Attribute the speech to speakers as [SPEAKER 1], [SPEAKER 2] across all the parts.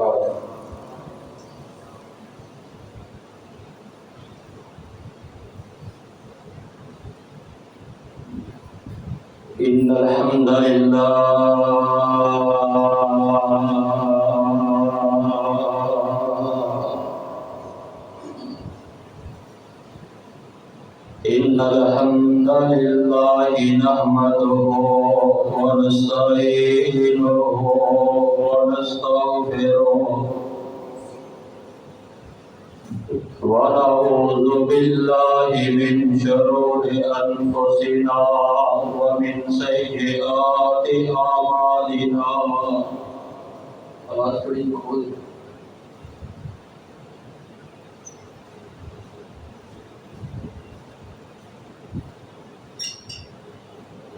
[SPEAKER 1] وبركاته. إن الحمد لله نحمده ونستعينه ونستغفره ونعوذ بالله من شرور أنفسنا ومن سيئات أعمالنا.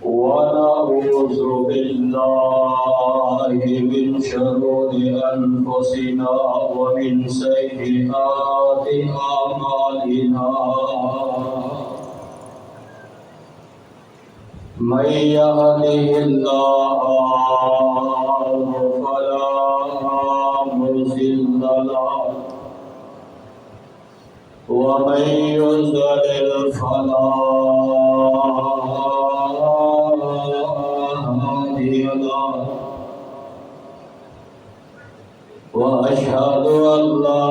[SPEAKER 1] ونعوذ بالله من شرور أنفسنا ومن سيئات أعمالنا. من يهده الله فلا مضل له ومن يضلل فلا وأشهد أن لا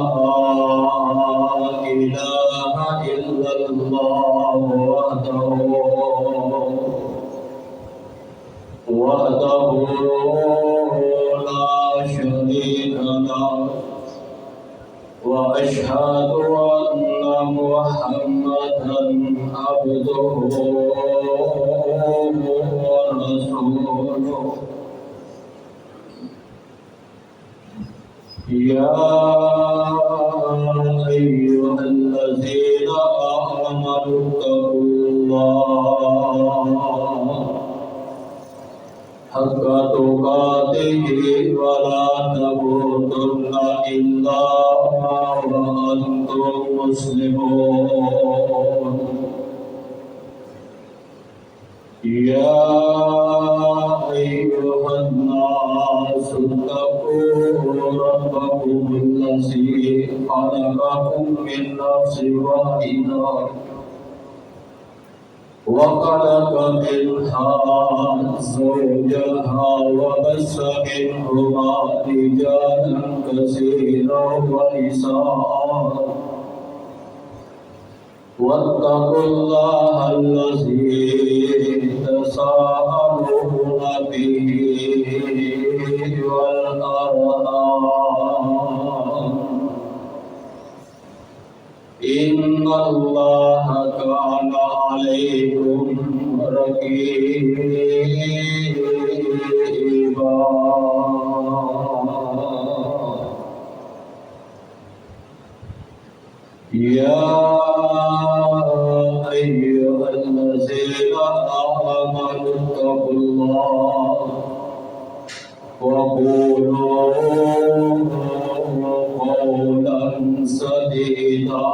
[SPEAKER 1] إله إلا الله وحده لا شريك له وأشهد أن محمدا عبده ورسوله. يا أيها الذين آمنوا اتقوا الله حق تقاته ولا تموتن إلا وأنتم مسلمون. يا أيها الناس اتقوا ربكم الذي خلقكم من نفس واحدة وخلق منها زوجها وبث منهما رجالا كثيرا ونساء واتقوا الله الذي تساءلون به والأرحام إن الله كان عليكم رقيبا. يا أيها الذين آمنوا اتقوا الله وقولوا قولا سديدا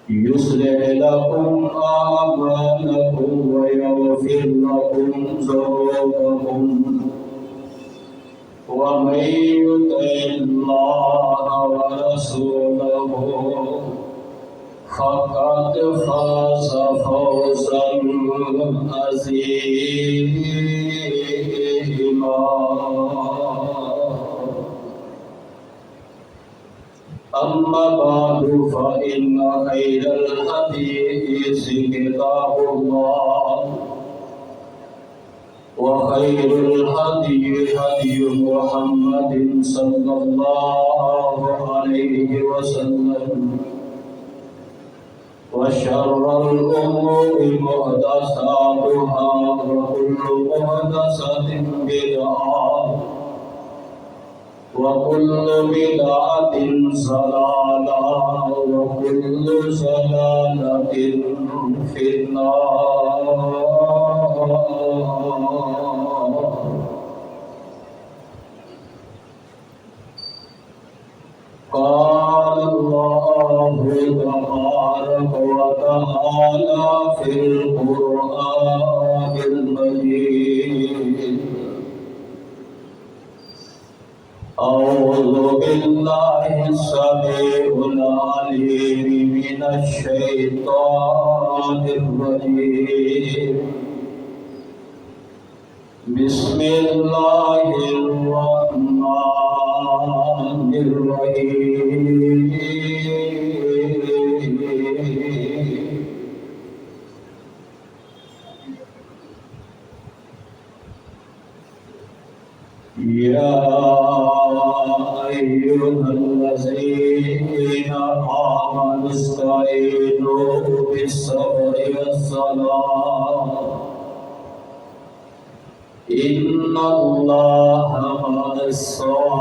[SPEAKER 1] يصلح لكم أعمالكم ويغفر لكم ذنوبكم ومن يطع الله ورسوله فقد فاز فوزا عظيما. أما بعد فإن خير الحديث كتاب الله وخير الهدي هدي محمد صلى الله عليه وسلم وشر الأمور محدثاتها وكل محدثة بدعة وكل بدعة ضلالة وكل ضلالة في النار. قال الله تبارك وتعالى في القرآن المجيد أعوذ بالله السميع العليم من الشيطان الرجيم بسم الله الرحمن الرحيم يا أيها الذين آمنوا استعينوا بالصبر والصلاة إن الله مع الصابرين.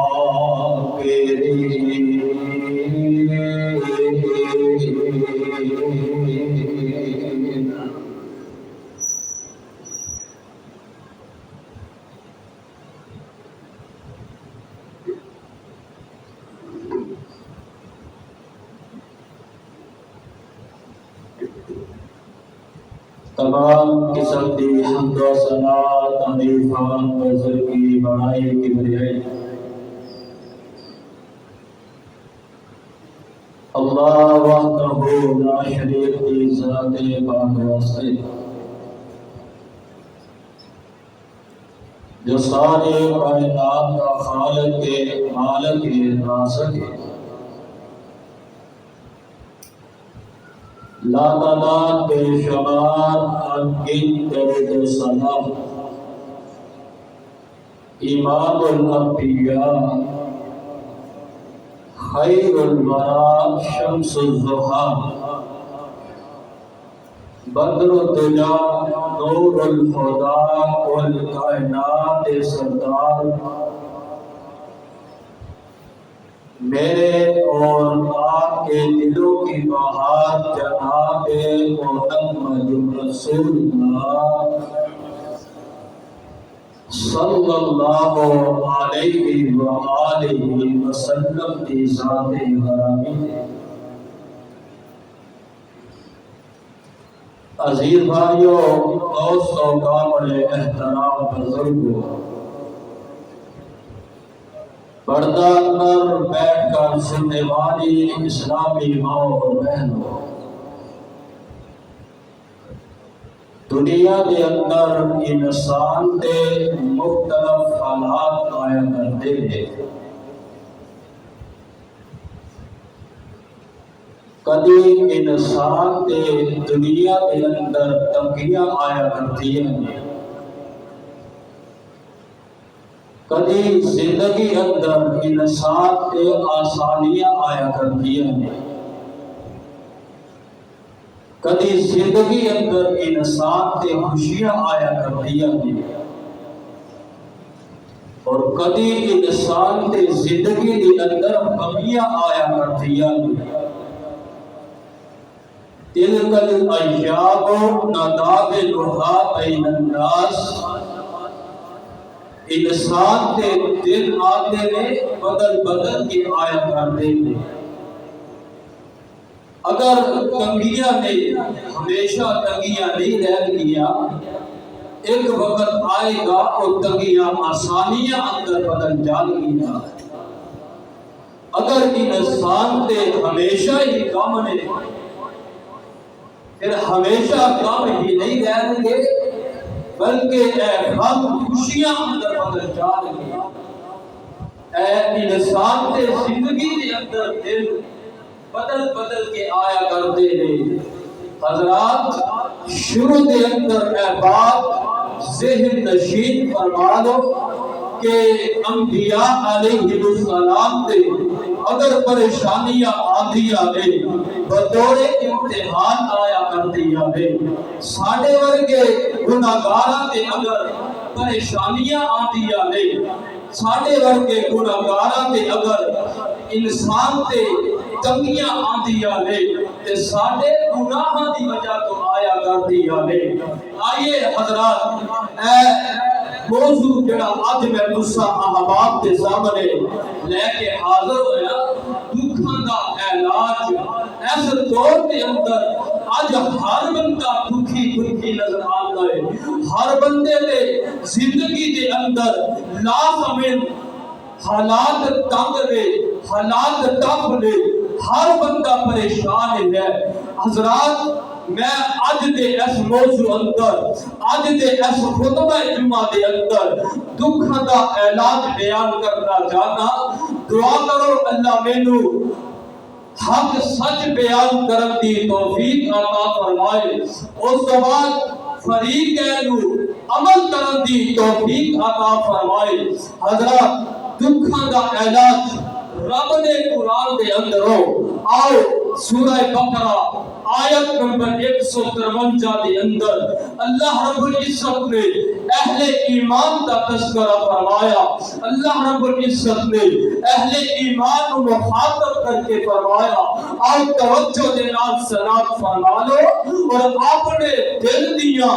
[SPEAKER 1] تمام قسم کی حمد و ثنا تعریفات بزر کی بڑائی کی بڑائی اللہ وحدہ لا شریک کی ذات پاک واسطے جو سارے کائنات کا خالق ہے، مالک ہے، رازق ہے، لا تعداد بے شمار انگن درد و سلام امام الانبیاء خیر الورا شمس الضحا بدر الدجا نور الہدا والکائنات سردار میرے اور آپ کے دلوں کی بہار جناب محمد رسول اللہ صلی اللہ علیہ وآلہ وسلم کی ذات گرامی ہے۔ عزیز بھائیوں، دوستوں، قابل احترام بزرگوں، پردہ اندر بیٹھ کر سننے والی اسلامی ماں اور بہنوں، دنیا کے اندر انسان کے مختلف حالات آیا کرتے ہیں۔ کبھی انسان کے دنیا کے اندر تنگیاں آیا کرتی ہیں، کبھی زندگی اندر انسان کے آسانیاں آیا کرتی ہیں، کبھی زندگی اندر انسان کے خوشیاں آیا کرتی ہیں، اور کبھی انسان کے زندگی کے اندر کمیاں آیا کرتی ہیں۔ تلک الایام نداولها بین الناس، انسان کے دن آتے نے بدل بدل کے آیا کرتے ہیں۔ اگر تنگیاں نے ہمیشہ تنگیاں نہیں رہ گیا، ایک وقت آئے گا اور تنگیاں آسانیاں اندر بدل جان گیا۔ اگر انسان کے ہمیشہ ہی غم نے پھر ہمیشہ غم ہی نہیں رہیں گے، بلکہ اے غم خوشیاں اندر بدل جان گیا۔ اے انسان کے زندگی کے اندر دل بدل بدل کے آیا کرتے ہیں۔ حضرات، شروع کے اندر اے بات ذہن نشین فرما لو کہ انبیاء علیہ السلام سے اگر پریشانیاں آندیاں نے بطور امتحان آیا کرتیاں نے، ساڑھے ورگے گناہگاراں تے اگر پریشانیاں آندیاں نے، ساڑھے ورگے گناہگاراں تے اگر انسان تے تنگیاں آندیاں نے تے ساڑھے گناہاں دی وجہ تو آیا کردیاں نے۔ آئیے حضرات، اے موضوع جڑا آج میں تساں احباب کے سامنے لے کے حاضر ہویا، دکھاں دا علاج اس دور کے اندر آج ہر بندہ دکھی نظر آتا ہے۔ ہر بندے دے زندگی دے اندر لازمن حالات تنگ نے، حالات ٹف نے، ہر بندہ پریشان ہے۔ حضرات میں اج دے اس موضوع اندر، اج دے اس خطبہ جمعہ دے اندر دکھاں دا علاج بیان کرنا چاہنا۔ دعا کرو اللہ مینوں حق سچ بیان کرن دی توفیق عطا فرمائے، اس تو بعد فریقین عمل کرن دی توفیق عطا فرمائے۔ حضرات دکھاں دا علاج رب نے قرآن دے اندروں آؤ سورہ بقرہ آیت نمبر 153 دے اندر اللہ رب العزت نے اہل ایمان کا تذکرہ فرمایا۔ اللہ رب العزت نے اہل ایمان کو مخاطب کر کے فرمایا، آؤ توجہ دے نال سماعت فرما لو اور اپنے دل دیاں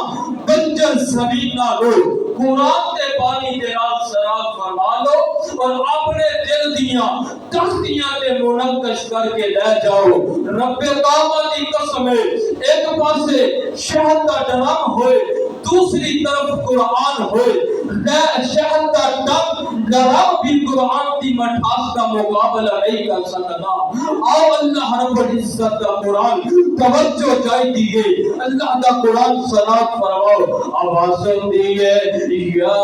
[SPEAKER 1] بنجر زمیناں لو قرآن دے پانی دے نال سماعت فرما لو اور اپنے دل دیاں تختیاں تے منقش کر کے لے جاؤ۔ رب کعبہ دی قسم ہے، ایک پاسے شہد کا ڈرم ہوئے، دوسری طرف قرآن ہوئے، شہد کا ڈرم بھی قرآن کی مٹھاس کا مقابلہ نہیں کر سکتا۔ آؤ اللہ رب العزت کا قرآن توجہ چاہی دیئے، اللہ کا قرآن صلات فرماؤ، آواز دیئے یا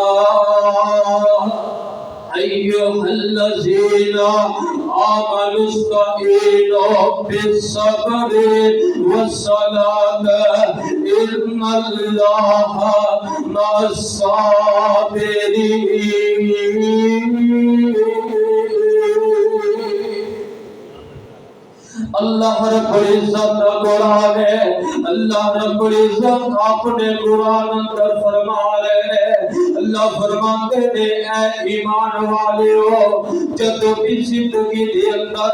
[SPEAKER 1] ایھا الذین آمنوا استعینوا بالصبر والصلاۃ ان اللہ مع الصابرین۔ اللہ رب العزت کا قرآن ہے، اللہ رب العزت اپنے قرآن اندر فرما رہے ہیں۔ اللہ فرماتے ہیں اے ایمان والےو، جب بھی زندگی دے اندر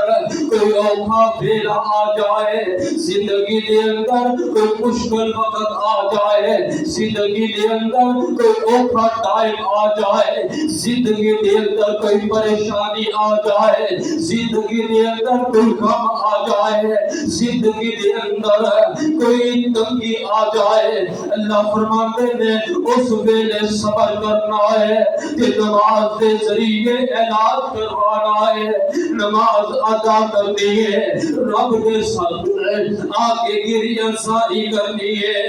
[SPEAKER 1] کوئی اوکھا پھیلا آ جائے، زندگی دے اندر کوئی مشکل وقت آ جائے، زندگی دے اندر کوئی اوکھا ٹائم آ جائے، زندگی دے اندر کوئی پریشانی آ جائے، زندگی دے اندر کوئی غم آ جائے، زندگی دے اندر کوئی تنگی آ جائے، اللہ فرماتے ہیں اس ویلے صبر کرنا ہے کہ نماز دے ذریعے علاج کروانا ہے، نماز ادا کرنی ہے، رب دے سامنے آکے گریہ ساری کرنی ہے،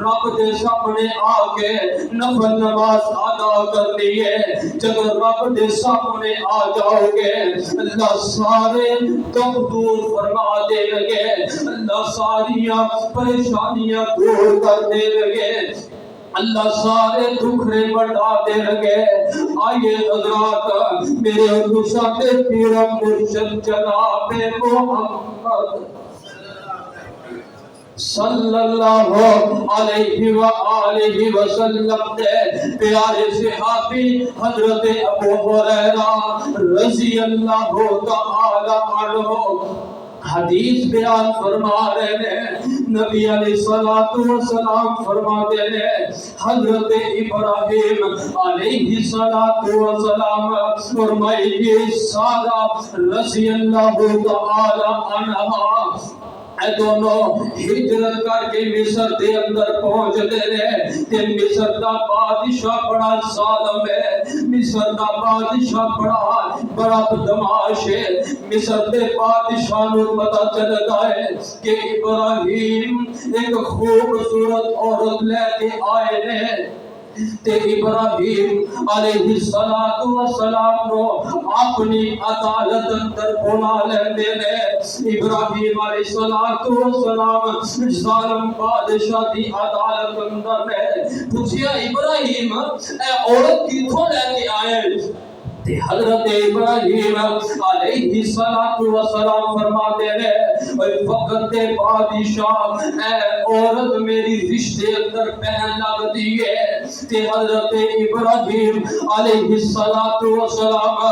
[SPEAKER 1] رب دے سامنے آکے نفل نماز ادا کرنی ہے۔ جب رب دے سامنے آ جاؤ گے اللہ سارے دکھ دور فرما دے لگے، اللہ ساریاں پریشانیاں دور کر دے لگے، اللہ سارے دکھڑے بڑھا دے لگے۔ آئیے حضرات میرے حضرات پیر مرشد جناب محمد صلی اللہ علیہ وآلہ وسلم دے پیارے صحابی حضرت ابو ہریرہ رضی اللہ تعالی عنہ حدیث بیان فرما رہے ہیں، نبی علیہ السلام فرماتے ہیں حضرت ابراہیم علیہ السلام فرمائیے سارا رضی اللہ تعالی عنہ اے دونوں ہجرت کر کے مصر دے اندر پہنچتے رہے کہ مصر دا بادشاہ بڑا ظالم ہے، مصر دا بادشاہ بڑا بدماش ہے۔ مصر دے بادشاہ نو پتہ چلتا ہے کہ ابراہیم ایک خوبصورت عورت لے کے آئے ہیں، تے ابراہیم علیہ السلام نو اپنی عدالت اندر بلا لیندے نے۔ ابراہیم علیہ السلام ظالم بادشاہ دی عدالت اندر نے پوچھیا ابراہیم اے عورت کتھوں لے کے آئے؟ حضرت ابراہیم علیہ السلام فرماتے ہیں اے وقت بادشاہ اے عورت میری رشتے اندر بہن لگتی ہے۔ کہ حضرت ابراہیم علیہ السلام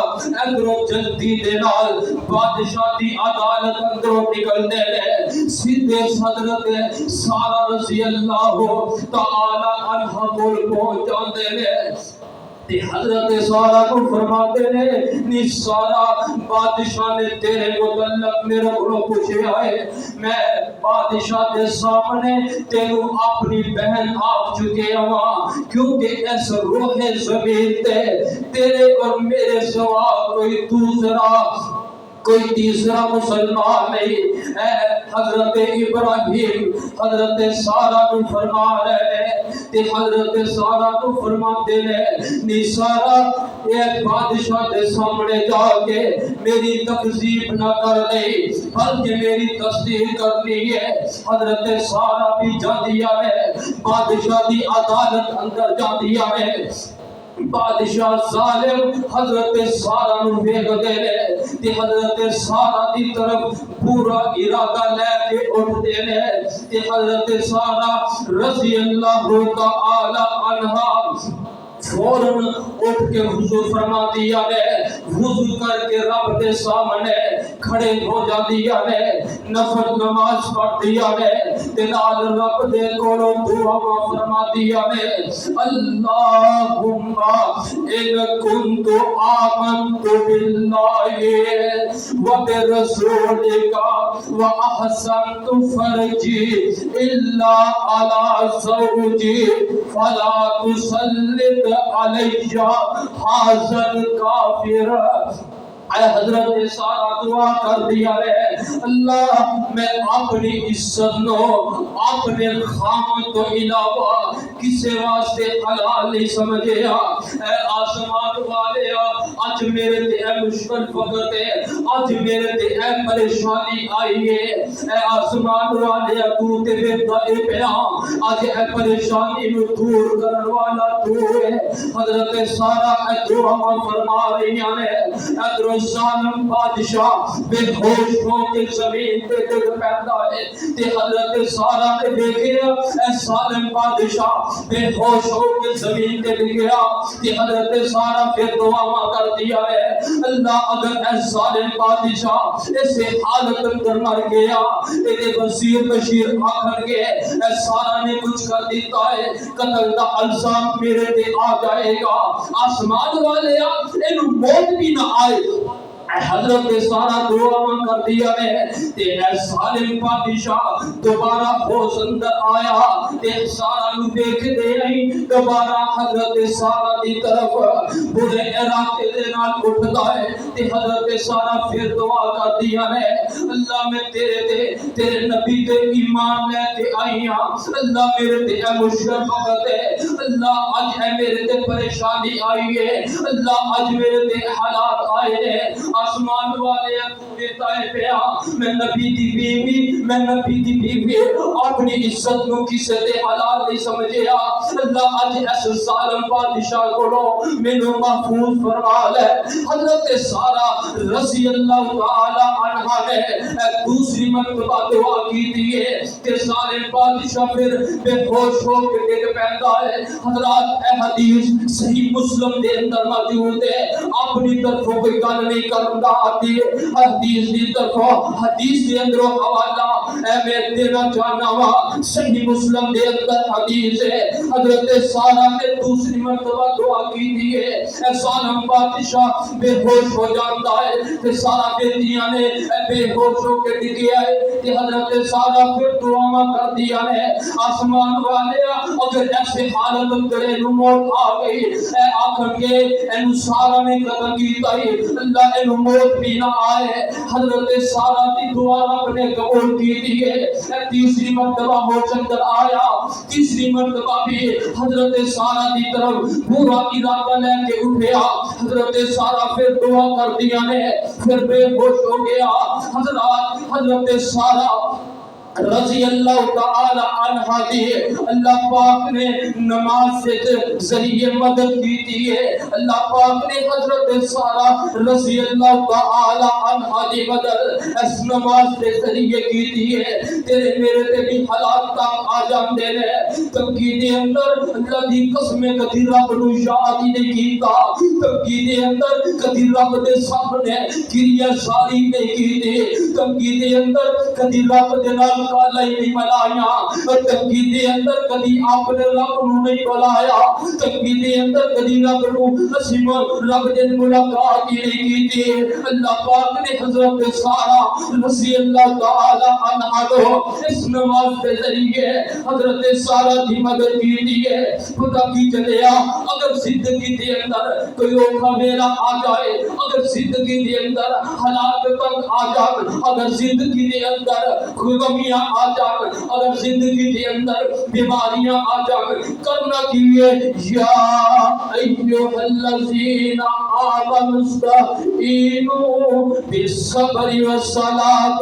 [SPEAKER 1] اندروں جلدی دے نال بادشاہ دی عدالت اندروں نکلنے لے، سیدھے حضرت سارہ رضی اللہ تعالی عنہ کول پہنچ جاندے نے۔ حضرت سارہ کو فرماتے ہیں نی سارہ بادشاہ نے تیرے متعلق میرے کو پوچھے آئے، میں بادشاہ کے سامنے تیرے اپنی بہن آپ چکے ہوا، کیونکہ اس روح زمین تے تیرے اور میرے سوا کوئی تیسرا مسلمان نہیں. حضرت ابراہیم حضرت سارہ نو فرما رہے ہیں تے حضرت سارہ نو فرماتے ہیں نی سارہ ایک بادشاہ دے سامنے جا کے میری تکذیب نہ کر دے بلکہ میری تصدیق کرنی ہے. حضرت سارہ بھی جاندیا ہے بادشاہ دی عدالت اندر جاندیا ہے. بادشاہ ظالم حضرت سارہ نو ویکھ دے نے تے حضرت سارہ دی طرف پورا ارادہ لے کے اٹھ دے نے تے حضرت سارہ رضی اللہ تعالی عنہا فوراً اٹھ کے وضو فرما دیا نے. وضو کر کے رب دے سامنے کھڑے ہو جا دیا نے. نفل نماز پڑھ دیا نے تے نال رب دے کولوں دعا فرما دیا نے. اللہم ان کنت آمنت باللہ وبرسولک واحسنت فرجی الا علی زوجی فلا تسلط علیہ حاضر کافر. اے حضرت سارہ دعا کر دیا ہے اللہ میں اپنی عزت نو اپنے خامد تو علاوہ کسے واسطے حلال نہیں سمجھیا. اے آسمان والے اج میرے تے اے مشکل وقت ہے اج میرے تے اے پریشانی آئی ہے. اے آسمان والے تو تے ویکھدا اے پیا اج اے پریشانی نو دور کرن والا تو ہے. حضرت سارہ اے دعا فرما رہی ہیں ظالم بادشاہ بے ہوش ہو کے زمین پہ ڈگ پیندا ہے تے حضرت سارہ نے دیکھیا اے ظالم بادشاہ بے ہوش ہو کے زمین پہ ڈگیا تے حضرت سارہ پھر دعا کر دیا ہے اللہ اگر اے ظالم بادشاہ اس حالت اندر مر گیا تے وزیر بشیر آکھن گے اے سارہ نے کچھ کر دیتا ہے قتل دا الزام میرے تے آ جائے گا. آسمان والے اینو موت بھی نہ آئے. حضرت سارہ دعا کر دیا ہے تے اے ظالم بادشاہ دوبارہ ہوش اندر آیا تے سارہ نو دیکھ دے نہیں دوبارہ حضرت سارہ دی طرف برے ارادے دے نال اٹھدا ہے تے حضرت سارہ پھر دعا کر دیا ہے اللہ میں تیرے نبی تے ایمان لے کے آئی ہاں. اللہ میرے تے اے مشکل وقت ہے اللہ اج اے میرے تے پریشانی آئی ہے اللہ اج میرے تے حالات آئے ہیں. آسمان والے دیتا ہے پیا میں نبی دی بیوی اپنی عزت نو کسے دے حلال نہیں سمجھیا. اللہ اج اس ظالم بادشاہ کو مینوں محفوظ فرما لے. حضرت سارہ رضی اللہ تعالی عنہا نے دوسری مرتبہ دعا کی دی ہے کہ ظالم بادشاہ پھر بے ہوش ہو کے ڈگ پیندا ہے. حضرات اے حدیث صحیح مسلم دے اندر موجود ہے. اپنی طرفوں کوئی گل نہیں کرتا آتی حدیث دی طرف حدیث دے اندر حوالہ اے میں دینا چاہنا وا صحیح مسلم دے اندر حدیث ہے. حضرت سارہ نے دوسری مرتبہ دعا کی دی ہے اے ظالم بادشاہ بے ہوش ہو جاتا ہے تے سارہ بیٹیاں نے بے ہوش ہو کے ڈگیا ہے تے حضرت سارہ پھر دعا کر دیا ہے آسمان والے اگر ایسے حالت اندر موت آ گئی اے آخر کے اینو سارہ نے قتل کیتا ہی اللہ اینو موت بھی نہ آئے. حضرت سارہ دی دعا رب نے قبول کی دی ہے. تیسری مرتبہ ہوش اندر آیا تیسری مرتبہ بھی حضرت سارہ دی طرف پورا ارادہ لے کے اٹھیا. حضرت سارہ پھر دعا کر دیا نے پھر بے ہوش ہو گیا. حضرت سارہ رضی اللہ تعالی عنہ دی اللہ پاک نے نماز سے ذریعے مدد کی دی ہے. اللہ پاک نے حضرت سارہ رضی اللہ تعالی عنہ دی مدد اس نماز سے ذریعے کی دی ہے. تیرے میرے تے بھی حالات تک آ جاندے نے تنقید دے اندر اللہ دی قسم کدی رب نو یاد ہی نہیں کیتا. تنقید دے اندر کدی رب دے سامنے کریا ساری نہیں کیتی. تنقید دے اندر کدی رب دے نال کالا ہی نہیں بلایا تنگی دے اندر کدی آپ نے رب نو نہیں بلایا تنگی دے اندر کدی رب نو اسیم رب دے ملاقات ہی نہیں کی اللہ پاک نے حضرت سارا رضی اللہ تعالی عنہا کو اس نماز کے ذریعے حضرت سارا کی مدد کی دیئے خدا کی چلیا اگر زندگی دے اندر کوئی اوکھا میرا آ جائے اگر زندگی دے اندر حالات تنگ آ جائے اگر زندگی دے اندر غمیاں آ جائے اگر زندگی دے اندر بیماریاں آ جائے کرنا کیے یا ایوہ الذین آمنوا استعینوا بالصبر والصلاة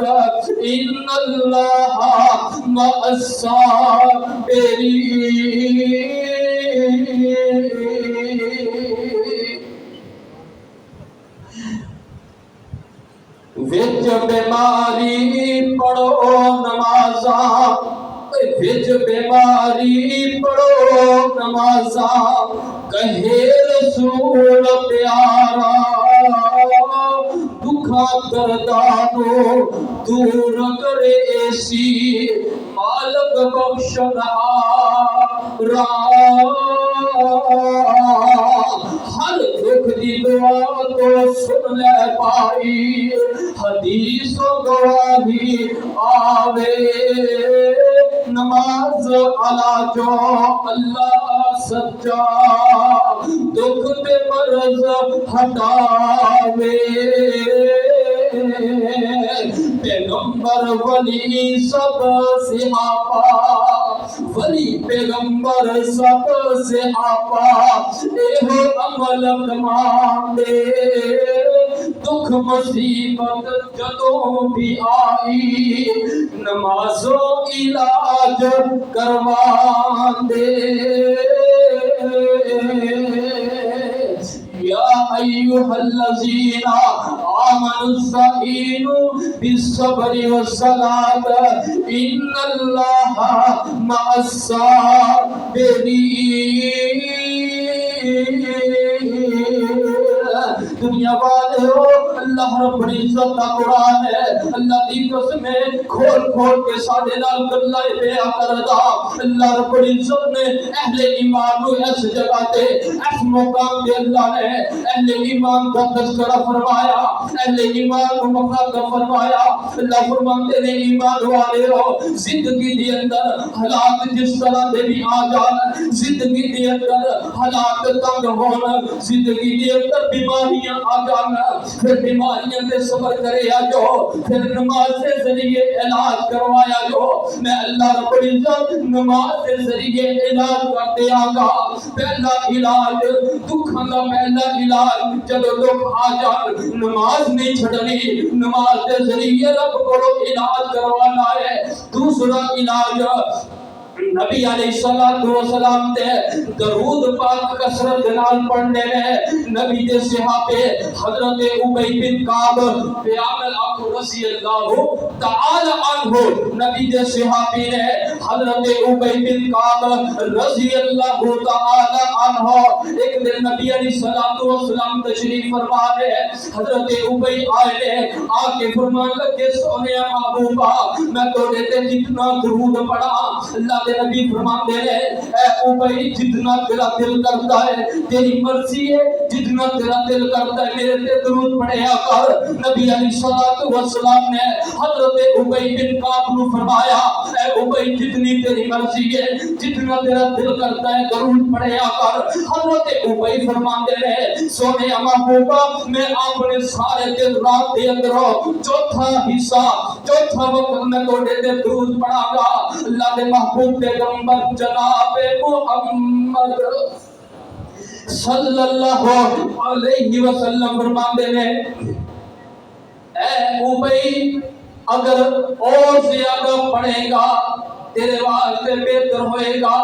[SPEAKER 1] ان اللہ مع الصابرین وچ بیماری پڑھو نمازاں وچ بیماری پڑھو نمازاں کہے رسول پیارا دکھا دردانو دور کرے ایسی مالک بخشنہارا ہر دکھ دی دعا تو سن لے پائی حدیث و گواہی آوے نماز علا جو اللہ سجا دکھ تے مرض ہٹاوے پیغمبر ولی سب سے آپا ولی پیغمبر سب سے آپا اے عمل کماندے دکھ مصیبت جدوں بھی آئی نمازوں علاج کرواندے یا ایوہ الذین آمنوا استعینوا بالصبر والصلاة ان اللہ مع الصابرین دنیا والے ہو اللہ رب العزت کا قرآن ہے اللہ دی قسمیں کھول کھول کے ساڑھے نال گلہ بیعہ کردہ اللہ رب العزت نے اہل ایمان نو اس جگہ تے اس مقام دے اللہ نے اہل ایمان کا تذکرہ فرمایا اہل ایمان کو مخاطب فرمایا اللہ فرماتے نے ایمان والے ہو زندگی دے اندر حالات جس طرح دے بھی آ جان زندگی دے اندر حالات تنگ ہونا زندگی دے اندر بیماریاں آ جانا پھر بیماریاں دے صبر کرے آ جو پھر نماز کے ذریعے علاج کروایا جو میں اللہ رب العزت نماز کے ذریعے علاج کرتے آگا پہلا علاج دکھاں گا پہلا علاج جب دکھ آ جان نماز نہیں چھڑنی نماز کے ذریعے رب کو علاج کروانا ہے دوسرا علاج نبی علیہ السلام تے درود پاک کثرت نال پڑھنے میں نبی دے صحابے حضرت ابی بن کعب بیعمل آخو رضی اللہ تعالی عنہ نبی دے صحابی نے حضرت ابی بن کعب رضی اللہ تعالی عنہ ایک دن نبی علیہ السلام تشریف فرما رہے حضرت ابی آئے آ کے فرمان لگے سونے محبوبہ میں تو دیتے جتنا درود پڑھا اللہ دے نبی فرمان دے رہے اے اوبئی جتنا تیرا دل کرتا ہے تیری مرضی ہے جتنا تیرا دل کرتا ہے میرے تے درود پڑھیا کر نبی علیہ السلام نے حضرت اوبئی بن کعب نو فرمایا اے اوبئی جتنی تیری مرضی ہے جتنا تیرا دل کرتا ہے درود پڑھیا کر حضرت اوبئی فرمان دے رہے سونے محبوبہ میں اپنے سارے دل رات دے اندر چوتھا حصہ چوتھا وقت میں تو دے درود پڑھا گا اللہ دے محبوب پیغمبر جناب محمد صلی اللہ علیہ وسلم فرماتے ہیں اے اوبئی اگر اور زیادہ پڑھے گا تیرے واسطے بہتر ہوئے گا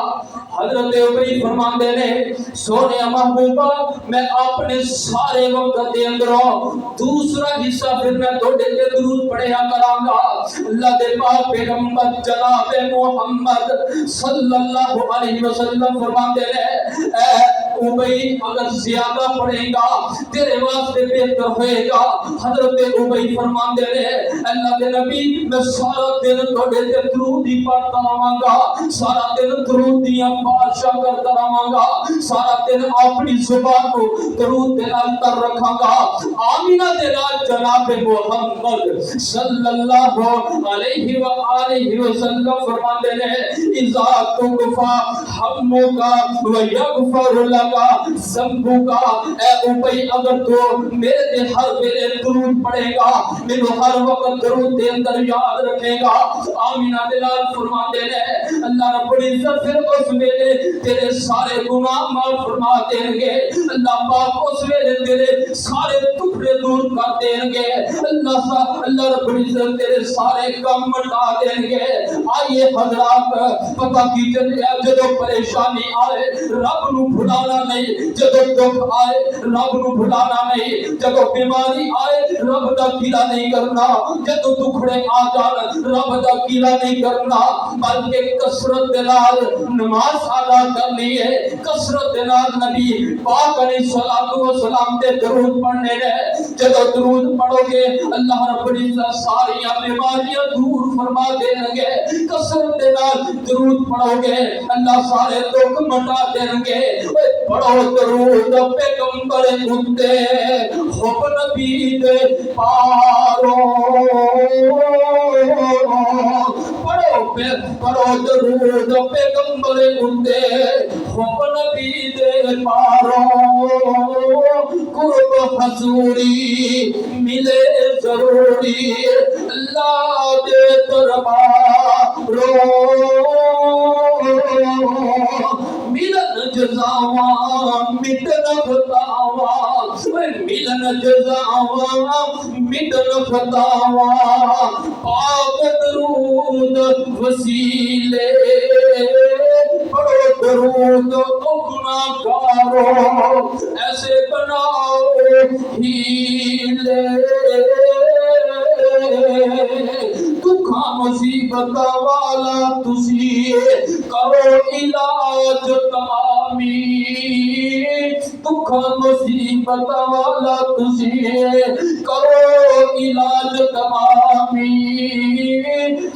[SPEAKER 1] حضرت ابی فرماندے نے سونے محبوبہ میں اپنے سارے وقت دے اندروں دوسرا حصہ پھر میں تھوڑے تے درود پڑھیا کراں گا اللہ دے پاک پیغمبر جناب محمد صلی اللہ علیہ وسلم فرماندے نے اے ابی اگر زیادہ پڑھے گا تیرے واسطے بہتر ہوئے گا حضرت ابی فرماندے نے اللہ دے نبی میں سارا دن تھوڑے تے درود ہی پڑھتا رہاں گا سارا دن درود دیاں بادشاہ کرتا رہاں گا سارا دن اپنی زبان کو درود دے نال تر رکھاں گا آمینہ دے نال جناب محمد صلی اللہ علیہ وآلہ وسلم فرماندے نے اذا تغفا ہمکا ویغفر لگا ذنبکا اے ابی اگر تو میرے تے ہر ویلے درود پڑھے گا میرے ہر وقت درود دے اندر یاد رکھے گا آمینہ دلال فرماتے ہیں اللہ رب العزت پھر اس ویلے تیرے سارے گناہ معاف فرما دیں گے اللہ پاک اس ویلے تیرے سارے ٹکڑے دور کر دیں گے اللہ رب العزت تیرے سارے کام مٹا دیں گے آئیے حضرات پتہ کیجئے جدو پریشانی آئے رب نو بھلانا نہیں جدو دکھ آئے رب نو بھلانا نہیں جدو بیماری آئے رب دا گیلا نہیں کرنا جدو دکھڑے آ جان رب دا گیلا نہیں کرنا بلکہ کثرت دلال نماز ادا کرنی ہے کثرت دلال نبی پاک علیہ الصلوۃ والسلام تے درود پڑھنے ہے جدو درود پڑھو گے اللہ رب العزت ساری بیماریاں دور فرما دیں گے کثرت دلال درود پڑھو گے اللہ سارے دکھ مٹا دیں گے پڑھو درود پیغمبر اتے حب نبی دے پارو پڑھو درود پیغمبر اتے حب نبی دے پارو قرب حضوری ملے ضروری اللہ دے دربارو ملن جزاواں مٹن فتاواں ملن جزاواں مٹن فتاواں پاک درود وسیلے پڑھو درود گناہ گارو ایسے بناؤ ہیلے دکھاں مصیبت والا تسی کرو علاج تمامی دکھاں مصیبت والا تسی کرو علاج تمامی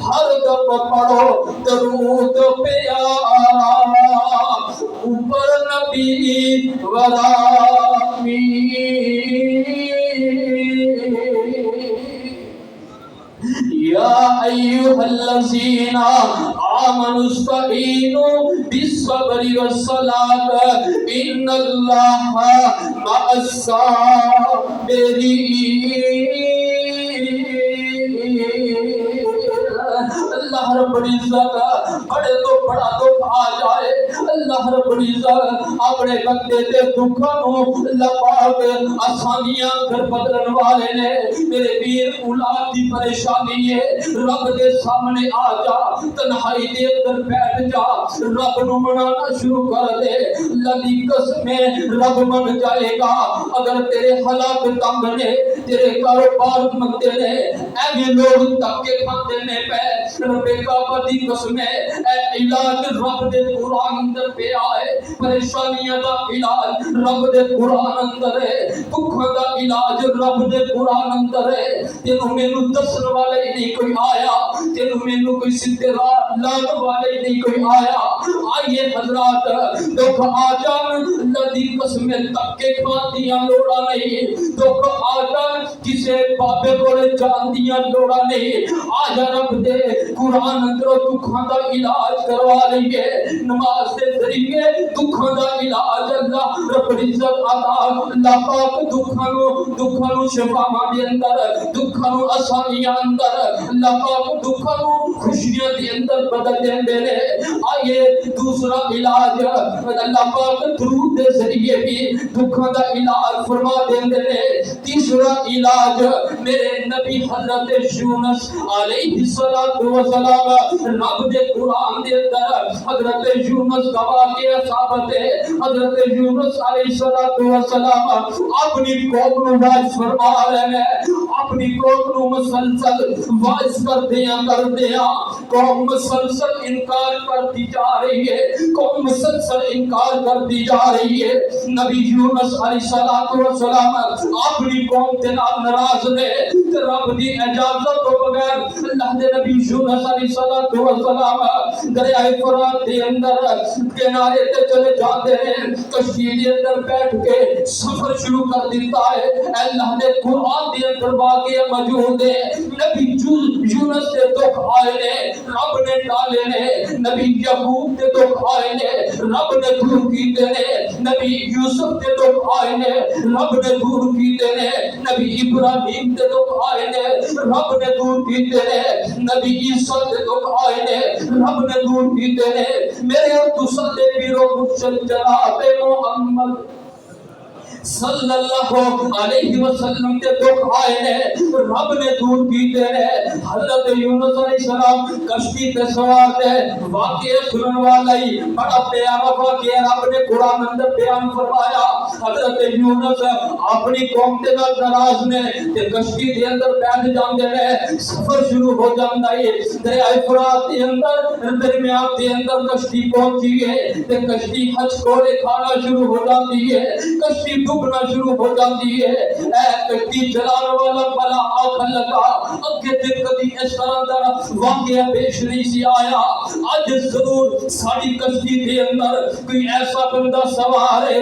[SPEAKER 1] ہر دم پڑھو درود پیارا اوپر نبی ورامی یا ایھا الذین آمنوا استعینوا بالصبر والصلاۃ ان اللہ مع الصابرین اللہ رب العزت بڑے تو بڑا دکھ آ جائے اللہ رب العزت اپنے بندے تے دکھاں نو لپا کے آسانیاں کر بدلن والے نے میرے ویر اولاد دی پریشانی ہے رب دے سامنے آ جا تنہائی دے اندر بیٹھ جا رب نو منانا شروع کر دے للی قسمیں رب من جائے گا اگر تیرے حالات تنگ نے تیرے کاروبار مندے نے ایویں لوگ دھکے کھاندے نے پے رب کعبہ دی قسمیں اے علاج رب دے قرآن اندر پہ آئے پریشانیاں دا علاج رب دے قرآن اندر ہے دکھاں دا علاج رب دے قرآن اندر ہے تینوں مینوں دسن والے نہیں کوئی آیا تینوں مینوں کوئی سدھے راہ لانے والے نہیں کوئی آیا آئیے حضرات دکھ آ جان اللہ دی قسمیں دھکے کھان دیاں لوڑا نہیں دکھ آ جان کسے بابے کولے جان دیاں لوڑا نہیں آ جا رب دے قرآن اندر دکھاں دا علاج کروا لیں گے نماز دے ذریعے دکھاں دا علاج اللہ رب العزت عطا اللہ پاک دکھاں نو شفا دے اندر دکھاں نو آسانیاں اندر اللہ پاک دکھاں نو خوشیاں دے اندر بدل دیندے نے آئیے دوسرا علاج اللہ پاک درود دے ذریعے بھی دکھاں دا علاج فرما دیندے نے تیسرا علاج معراج میرے نبی حضرت یونس علیہ السلام رب دے قرآن دے اندر حضرت یونس کا واقعہ ثابت ہے. حضرت یونس علیہ السلام اپنی قوم نو واعظ فرما رہے ہیں, اپنی قوم نو مسلسل واعظ کردے قوم مسلسل انکار کرتی جا رہی ہے, قوم مسلسل انکار کرتی جا رہی ہے. نبی یونس علیہ السلام اپنی قوم تے ناراض نے, رب دی اجازت تو بغیر اللہ دے نبی یونس علیہ السلام دریائے فرات دے اندر کنارے تے چلے جاتے ہیں, کشتی دے اندر بیٹھ کے سفر شروع کر دیتا ہے. اللہ دے قرآن دے اندر واقعہ موجود ہے. نبی یونس دے دکھ آئے نے, رب نے ٹالے نے. نبی یعقوب دے دکھ آئے نے, رب نے دور کیتے نے. نبی یوسف دے دکھ آئے نے, رب نے دور کیتے نے. نبی ابراہیم دے دکھ آئے نے, رب نے دور کیتے نے. نبی عیسیٰ دے دکھ آئے نے, رب نے دور کیتے نے. میرے اور تساں دے پیرو مرشد جناب محمد صلی اللہ علیہ وسلم کے دکھ آئے نے, رب نے دور کیتے نے. حضرت یونس علیہ السلام کشتی پہ سوار تھے. واقعہ سنن والا ہی بڑا پیارا واقعہ رب نے قرآن اندر بیان فرمایا. حضرت یونس اپنی قوم کے ناراض نے تے کشتی دے اندر بیٹھ جاندے نے, سفر شروع ہو جاندا ہے. دریائے فرات دے اندر درمیان دے اندر کشتی پہنچی ہے تے کشتی ہچکولے کھانا شروع ہو جاتی ہے, کشتی ڈوبنا شروع ہو جاتی ہے. اے کشتی چلانے والا بلا آنکھ لگا, اگے تے کدی اس طرح دا واقعہ پیش نہیں سی آیا. اج ضرور ساری کشتی دے اندر کوئی ایسا بندہ سوار ہے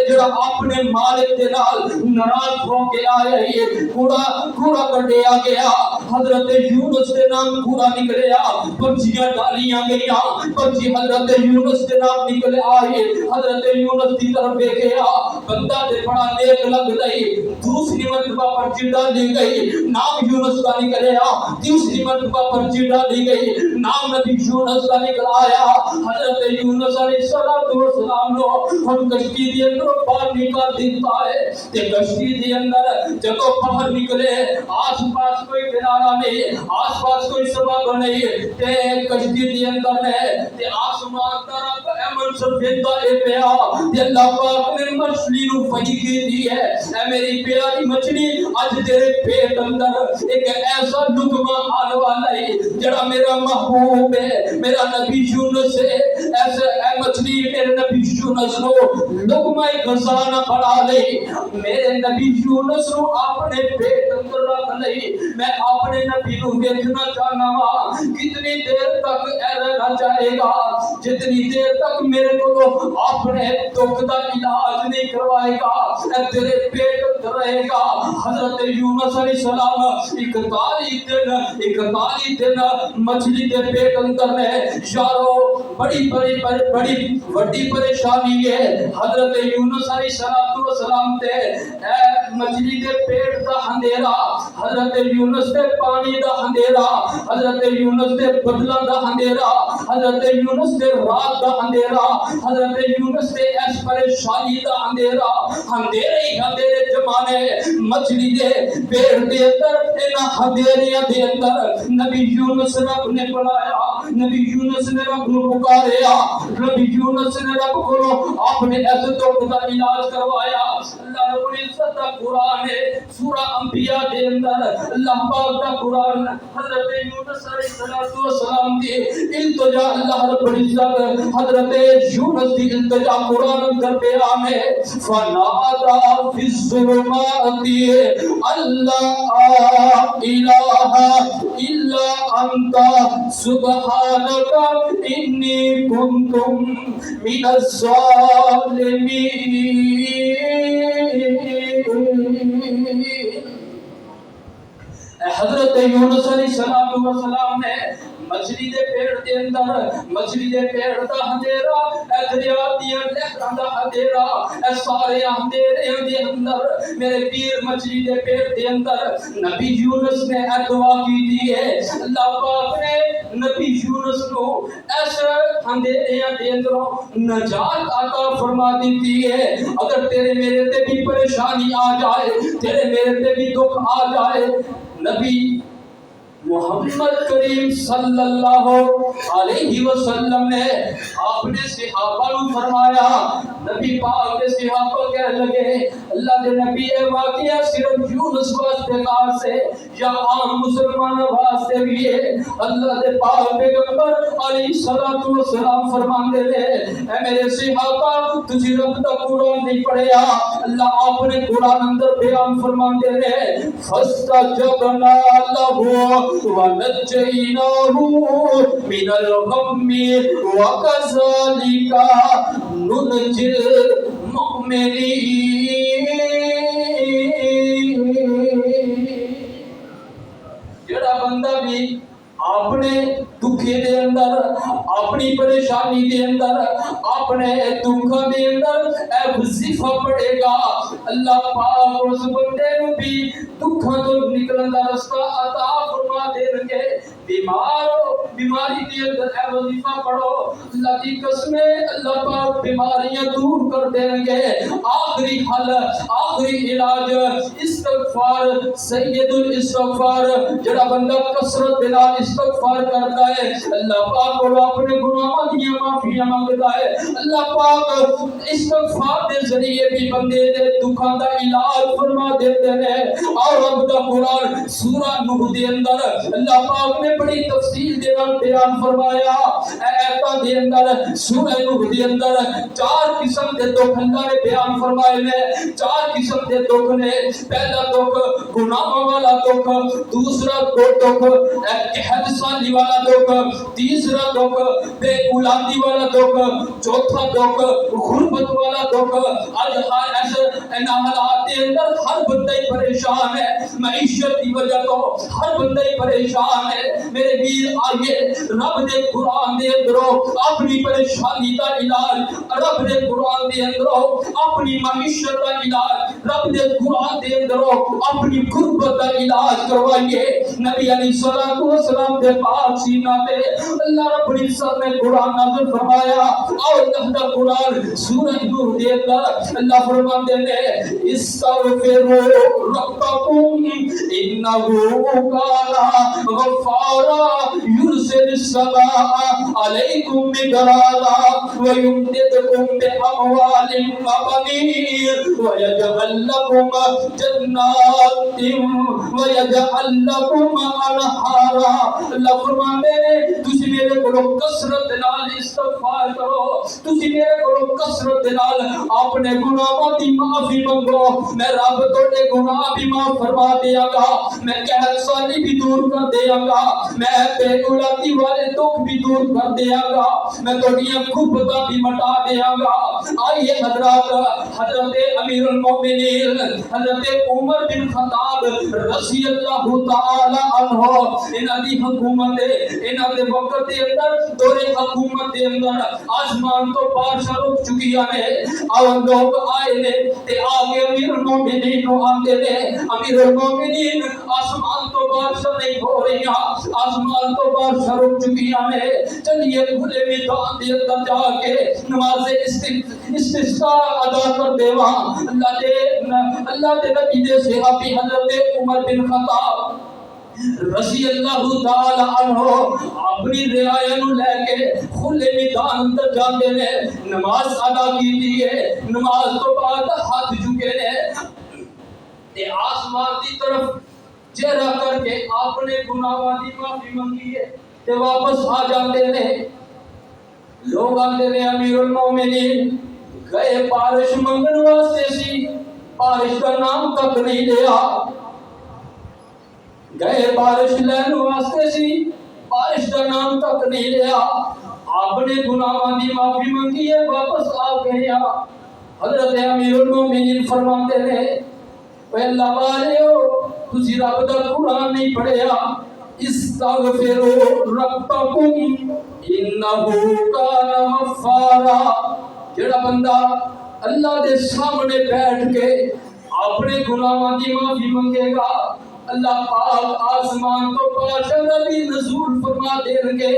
[SPEAKER 1] جڑا اپنے مالک دے نال ناراض ہو کے آیا ہے. کوڑا کڈیا گیا, حضرت یونس دے نام کوڑا نکلیا, پرچیاں ڈالیاں گئیاں, پرچی حضرت یونس دے نام نکل آئے. حضرت یونس دی طرف دیکھیا, بندہ تے بڑا نیک لگ رہی. دوسری مرتبہ پرچی ڈالی گئی, نام یونس کا نکلیا. تیسری مرتبہ پرچی ڈالی گئی, نام نبی یونس کا نکل آیا. حضرت یونس علیہ السلام نو ہم کشتی دے اندر باہر نکال دیتا ہے. تے کشتی دے اندر جدو باہر نکلے, آس پاس کوئی کنارہ نہیں, آس پاس کوئی سبب نہیں. تے کشتی دے اندر ہے تے آسمان طرف امن سب دیتا ہے پیا. تے اللہ پاک نے مچھلی نو وحی کی دی ہے, اے میری پیاری مچھلی اج تیرے پیٹ اندر ایک ایسا لقمہ آنے والا ہے جڑا میرا محبوب ہے, میرا نبی یونس ہے. ایسے اے مچھلی میرے نبی یونس نو لقمہ خزانہ بنا لے, میرے نبی یونس نو اپنے پیٹ اندر رکھ لے. میں اپنے نبی نو دیکھنا چاہنا وا, کتنی دیر تک اے رہنا چاہے گا, جتنی دیر تک میرے کو اپنے دکھ دا علاج نہیں کروائے گا, اے تیرے پیٹ اندر رہے گا. حضرت یونس علیہ السلام 41 دن مچھلی کے پیٹ اندر میں. یارو بڑی بڑی پریشانی ہے. حضرت یونس علیہ السلام تے اے مچھلی کے پیٹ دا اندھیرا, حضرت یونس تے پانی دا اندھیرا, حضرت یونس تے بدلاں دا اندھیرا, حضرت یونس تے رات دا اندھیرا, حضرت یونس تے اس پریشانی دا اندھیرا. اندھیرے ہی اندھیرے زمانے مچھلی دے پیٹ دے اندر, انہاں اندھیریاں دے اندر نبی یونس رب نے بلایا, نبی یونس نے رب کو پکاریا, نبی یونس نے رب کو اپنے عزتوں کا علاج کروایا. اللہ رب العزت کا قرآن ہے سورہ انبیاء دے اندر, اللہ پاک کا قرآن حضرت یونس علیہ السلام دی التجا, اللہ رب العزت حضرت یونس دی التجا قرآن اندر بیان ہے. فنادى في الظلمات اللہ الہ الا انت سبحانك انی كنت من الظالمین. حضرت یونس علیہ السلام نے مچھلی دے پیڑ دے اندر مچھلی دے پیڑ دا اندھیرا اے دریا دیاں لہراں دا اندھیرا اے سارے اندھیرے دے اندر میرے پیر مچھلی دے پیڑ دے اندر نبی یونس نے اے دعا کی دی ہے اللہ پاک نے نبی یونس کو ایسے اندھیرے دے اندروں نجات عطا فرما دیتی ہے اگر تیرے میرے تے بھی پریشانی آ جائے تیرے میرے تے بھی دکھ آ جائے نبی محمد کریم صلی اللہ علیہ وسلم نے اپنے صحابہ کو فرمایا نبی پاک کے صحابہ کہنے لگے اللہ کے نبی یہ واقعہ صرف یونس واسطے خاص ہے یا عام مسلمان واسطے بھی ہے اللہ کے پاک پیغمبر علیہ الصلوۃ والسلام فرماتے ہیں اے میرے صحابہ تجھے رب دا قرآن نہیں پڑھیا اللہ آپ نے قرآن اندر بیان فرماتے ہیں فاستجبنا له وَنَجَّيْنَاهُ مِنَ الْغَمِّ وَكَذَلِكَ نُنْجِي الْمُؤْمِنِينَ جڑا بندہ بھی اپنے دکھے دے اندر اپنی پریشانی دے اندر اپنے دکھوں دے اندر اے وظیفہ پڑھے گا اللہ پاک اس بندے نو بھی دکھوں تو نکلن دا رستہ عطا فرما دے گے بیماری دے اندر اے وظیفہ پڑھو اللہ کی قسم اللہ پاک بیماریاں دور کر دیں گے آخری حل آخری علاج استغفار سید الاستغفار جڑا بندہ کثرت دے نال استغفار کرتا ہے اللہ پاک کو اپنے گناہوں دی معافی مانگتا ہے اللہ پاک استغفار دے ذریعے بھی بندے دے دکھاں دا علاج فرما دیتے ہیں اور رب دا قرآن سورہ نوح دے اندر اللہ پاک نے بڑی تفصیل دے نال بیان فرمایا ایتاں دے اندر سورہ نوح دے اندر 4 قسم دے دکھ اللہ نے بیان فرمائے نے 4 قسم دے دکھ نے پہلا دکھ گناہوں والا دکھ دوسرا دکھ قحط سالی والا دکھ تیسرا دکھ بے اولادی والا دکھ چوتھا دکھ غربت والا دکھ آج ہر ایسے حالات کے اندر ہر بندہ پریشان ہے معیشت کی وجہ تو ہر بندہ پریشان ہے میرے ویر آئیے رب دے قرآن دے اندروں اپنی پریشانی کا علاج رب دے قرآن دے اندروں اپنی معیشت کا علاج رب دے قرآن دے اندروں اپنی غربت کا علاج کروائیے نبی علیہ الصلوۃ والسلام دے پاک سینہ پہ اللہ رب العزت نے قرآن نازل فرمایا اور اللہ دا قرآن سورہ نوح دے اندر اللہ فرماتے ہیں استغفروا ربکم انہ کان غفارا يرسل السماء عليكم مدرارا ويمددكم بأموال وبنين ويجعل لكم جنات ويجعل لكم انہارا اللہ فرماتے ہیں تسی میرے کو کثرت نال استغفار کرو تسی میرے کو کثرت نال اپنے گناہوں دی معافی مانگو میں رب تواڈے گناہ بھی معاف فرما دیاں گا میں قحط سالی بھی دور کر دیاں گا میں بے اولادی والے دکھ بھی دور کر دیاں گا میں تواڈیاں غربتاں بھی مٹا دیاں گا آئیے حضرات حضرت امیر المومنین حضرت عمر بن خطاب رضی اللہ تعالی عنہ انہاں دی حکومت انہاں دے وقت دے اندر دور حکومت دے اندر آسمان تو بارشاں رک چکی نے اور لوگ آئے نے تے آگے امیر المومنین نو آندے نے امیر المومنین آسمان تو بارشاں نہیں ہو رہی آسمان تو بارشاں رک چکی نے چلیے کھلے میدان دے اندر جا کے نماز استسقاء ادا کر دیواں اللہ دے نبی دے صحابی حضرت عمر بن خطاب رضی اللہ تعالی عنہ اپنی رعایا نو لے کے کھلے میدان اندر جاندے نے نماز ادا کیتی ہے نماز تو بعد ہاتھ جھکے نے تے آسمان دی طرف چہرہ کر کے اپنے گناہاں دی معافی مانگی ہے تے واپس آ جاندے نے لوگ آندے نے امیر المومنین گئے بارش منگن واسطے سی بارش کا نام تک نہیں لیا گئے بارش لین واسطے سی بارش کا نام تک نہیں لیا آپ نے گناہوں دی معافی مانگی ہے واپس آ گیا حضرت امیر المومنین فرماتے ہیں اے اللہ والے ہو تسی رب دا قرآن نہیں پڑھیا استغفروا ربکم انہو کان غفارا۔ جڑا بندہ اللہ دے سامنے بیٹھ کے اپنے گناہاں دی معافی منگے گا، اللہ پاک آسمان تو بادشاہ نبی نزول فرما دیں گے،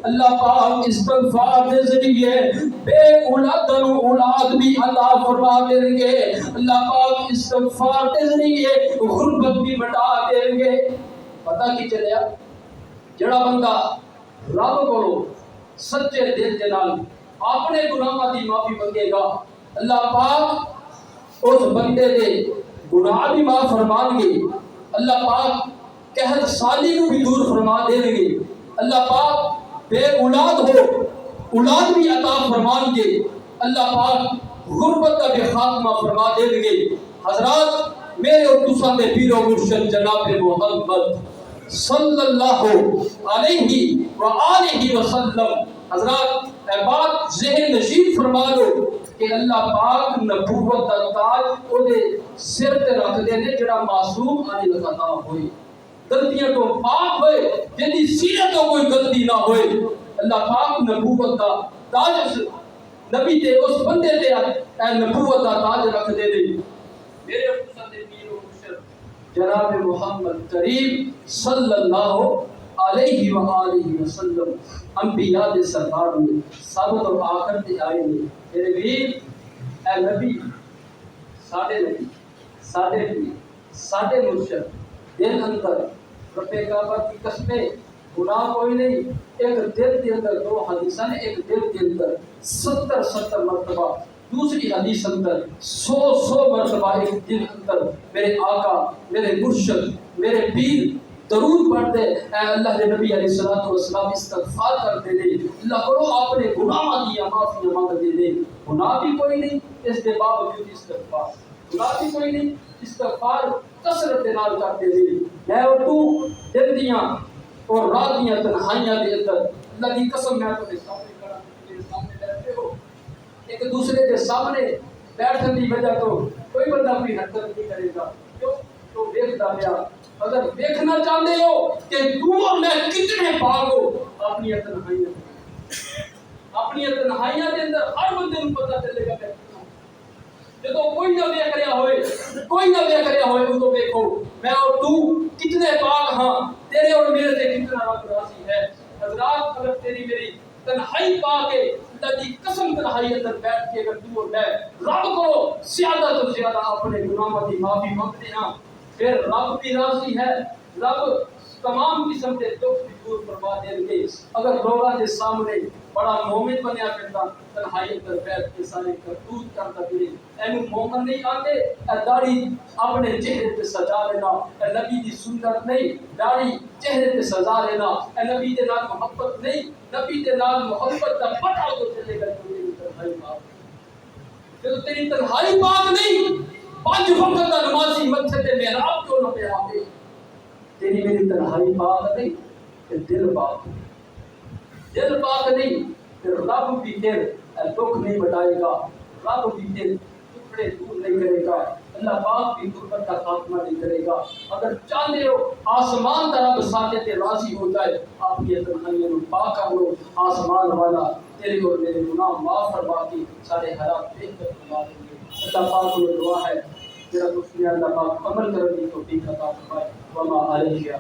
[SPEAKER 1] اللہ پاک استغفار کے ذریعے بے اولاد نو اولاد بھی عطا فرما دیں گے، اللہ پاک استغفار کے ذریعے غربت بھی مٹا دیں گے۔ پتہ کی چلیا جڑا بندہ رب کو سچے دل کے نال اپنے گناہاں دی معافی منگے گا، اللہ پاک اس بندے دے گناہ بھی معاف فرمان گے، اللہ پاک قحط سالی کو بھی دور فرما دیں گے، اللہ پاک بے اولاد ہو اولاد بھی عطا فرمان گے، اللہ پاک غربت کا بھی خاتمہ فرما دیں گے۔ حضرات میرے اور تساں دے پیر و مرشد جناب محمد صلی اللہ علیہ وآلہ وسلم، حضرات اے بات ذہن نشین فرما لو کہ اللہ پاک نبوت دا تاج او دے سر تے رکھ دے نے جڑا معصوم علی خطا ہوئے، غلطیاں تو پاک ہوئے، جدی سیرت تو کوئی غلطی نہ ہوئے، اللہ پاک نبوت دا تاج نبی تے اس بندے تے اے نبوت دا تاج رکھ دے نے۔ میرے حسن دے پیر و مرشد جناب محمد کریم صلی اللہ علیہ وآلہ وسلم انبیاء دے سردار میں سب تو آخر تے آئے نے۔ میرے ویر اے نبی ساڈے نبی ساڈے پیر ساڈے مرشد دل اندر رب کعبہ کی قسمیں گناہ کوئی نہیں، ایک دل کے اندر دو حدیثاں نے، ایک دل کے اندر 70 مرتبہ، دوسری حدیث اندر 100 مرتبہ ایک دل اندر میرے آقا میرے مرشد میرے پیر درود پڑھتے اے اللہ کے نبی علیہ الصلوۃ والسلام استغفار کرتے دے، اللہ کرو اپنے گناہ دی معافی مانگتے دے، گناہ بھی کوئی نہیں اس کے باوجود استغفار، گناہ بھی کوئی نہیں استغفار کثرت نال کرتے دے۔ میں اور تو دل دیاں اور رات دیاں تنہائیاں دے اندر اللہ کی قسم میں تو سامنے کھڑا میرے سامنے بیٹھے ہو، ایک دوسرے کے سامنے بیٹھنے کی وجہ تو کوئی بندہ کوئی حرکت نہیں کرے گا، کیوں تو دیکھتا پیا۔ اگر دیکھنا چاہتے ہو کہ تو اور میں کتنے پاک ہو، اپنی تنہائیاں دے اندر ہر بندے کو پتہ چلے گا کہ جدو کوئی نہ دیکھ رہا ہوئے ان کو دیکھو میں اور تو کتنے پاک ہاں، تیرے اور میرے سے کتنا رب راضی ہے۔ حضرات اگر تیری میری تنہائی پاک ہے، اللہ کی قسم تنہائی اندر بیٹھ کے اگر تو اور میں رب کو زیادہ تو زیادہ اپنے گناہوں کی معافی مانگتے ہیں، پھر رب بھی راضی ہے، رب تمام قسم کے دکھ بھی دور فرما دیں گے۔ اگر لوگوں کے سامنے بڑا مومن بنیا کرتا تنہائی اندر بیٹھ کے سارے کرتوت کرتا پھرے، اینو مومن نہیں آتے، اے داڑھی اپنے چہرے پہ سجا لینا اے نبی دی سنت نہیں، داڑھی چہرے پہ سجا لینا اے نبی دے نال محبت نہیں، نبی دے نال محبت کا پتہ تو چلے گا کہ تیری تنہائی پاک، جب تیری تنہائی پاک نہیں، 5 وقت کا نمازی مسجد محراب کیوں نہ پہ آتے، تیری میری تنہائی پاک نہیں کہ دل پاک نہیں، دل پاک نہیں پھر رب بھی پھر دکھ نہیں بٹائے گا، رب بھی پھر ٹکڑے دور نہیں کرے گا، اللہ پاک بھی غربت کا خاتمہ نہیں کرے گا۔ اگر چاہتے ہو آسمان کا رب ساتھ تے راضی ہو جائے، آپ کی تنہائیوں کو پاک کر لو، آسمان والا تیرے اور میرے گناہ معاف فرما کے سارے حالات بہتر فرما دیں گے۔ اللہ پاک کو دعا ہے میرا دوست اللہ پاک عمل کرنے کی توفیق عطا فرمائے۔ وما علیہ